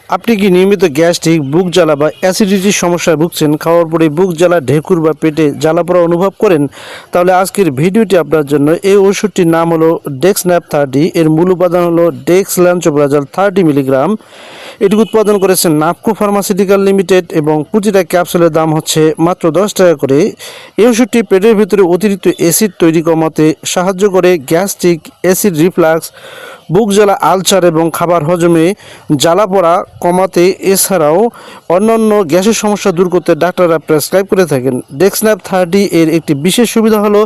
আপনি কি নিয়মিত গ্যাস্ট্রিক, বুক জ্বালা বা অ্যাসিডিটির সমস্যায় ভুগছেন? খাওয়ার পরে বুক জ্বালা, ঢেকুর বা পেটে জ্বালাপোড়া অনুভব করেন? তাহলে আজকের ভিডিওটি আপনার জন্য। এই ওষুধটির নাম হলো ডেক্সন্যাপ 30। এর মূল উপাদান হলো ডেক্সল্যান্সোপ্রাজল 30 মিলিগ্রাম। এটি উৎপাদন করেছে নাপকো ফার্মাসিউটিক্যাল লিমিটেড এবং প্রতিটা ক্যাপসুলের দাম হচ্ছে মাত্র 10 টাকা করে। এই ওষুধটি পেটের ভিতরে অতিরিক্ত অ্যাসিড তৈরি কমাতে সাহায্য করে। গ্যাস্ট্রিক, অ্যাসিড রিফ্লাক্স, বুক জ্বালা, আলসার এবং খাবার হজমে জ্বালাপোড়া কমাতে, এছাড়াও অন্যান্য গ্যাসের সমস্যা দূর করতে ডাক্তাররা প্রেসক্রাইব করে থাকেন। ডেক্সন্যাপ 30 এর একটি বিশেষ সুবিধা হলো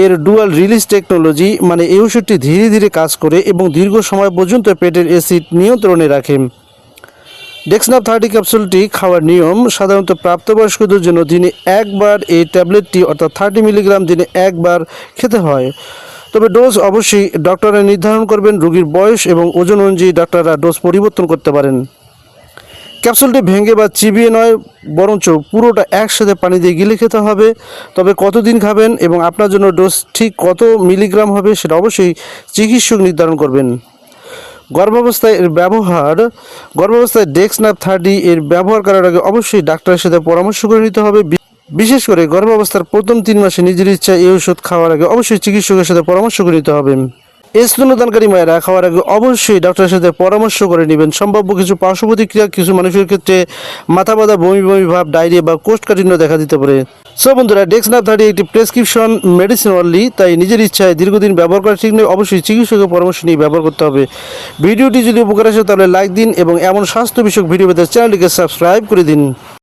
এর ডুয়াল রিলিজ টেকনোলজি, মানে এই ওষুধটি ধীরে ধীরে কাজ করে এবং দীর্ঘ সময় পর্যন্ত পেটের অ্যাসিড নিয়ন্ত্রণে রাখে। ডেক্সন্যাপ 30 ক্যাপসুলটি খাওয়ার নিয়ম: সাধারণত প্রাপ্তবয়স্কদের জন্য দিনে একবার এই ট্যাবলেটটি অর্থাৎ 30 মিলিগ্রাম দিনে একবার খেতে হয়। তবে ডোজ অবশ্যই ডক্টররা নির্ধারণ করবেন। রোগীর বয়স এবং ওজন অনুযায়ী ডক্টররা ডোজ পরিবর্তন করতে পারেন। ক্যাপসুলটি ভেঙে বা চিবিয়ে নয়, বরঞ্চ পুরোটা একসাথে পানি দিয়ে গিলে খেতে হবে। তবে কতদিন খাবেন এবং আপনার জন্য ডোজ ঠিক কত মিলিগ্রাম হবে সেটা অবশ্যই চিকিৎসক নির্ধারণ করবেন। গর্ভাবস্থায় ডেক্সন্যাপ 30 এর ব্যবহার করার আগে অবশ্যই ডাক্তারের সাথে পরামর্শ করে নিতে হবে। বিশেষ করে গর্ভাবস্থার প্রথম 3 মাসে নিজের ইচ্ছায় এই ওষুধ খাওয়ার আগে অবশ্যই চিকিৎসকের সাথে পরামর্শ করে নিতে হবে। স্তন্যদানকারী মায়েরা খাওয়ার আগে অবশ্যই ডাক্তারের সাথে পরামর্শ করে নেবেন। সম্ভাব্য কিছু পার্শ্ব প্রতিক্রিয়া: কিছু মানুষের ক্ষেত্রে মাথা ব্যথা, বমি বমি ভাব, ডায়রিয়া বা কোষ্ঠকাঠিন্য দেখা দিতে পারে। সো বন্ধুরা, ডেক্সন্যাপ 30 একটি প্রেসক্রিপশন মেডিসিন অনলি, তাই নিজের ইচ্ছায় দীর্ঘদিন ব্যবহার করা ঠিক নয়। অবশ্যই চিকিৎসকের পরামর্শ নিয়ে ব্যবহার করতে হবে। ভিডিওটি যদি উপকার আসে তাহলে লাইক দিন এবং এমন স্বাস্থ্য বিষয়ক ভিডিও পেতে চ্যানেলটিকে সাবস্ক্রাইব করে দিন।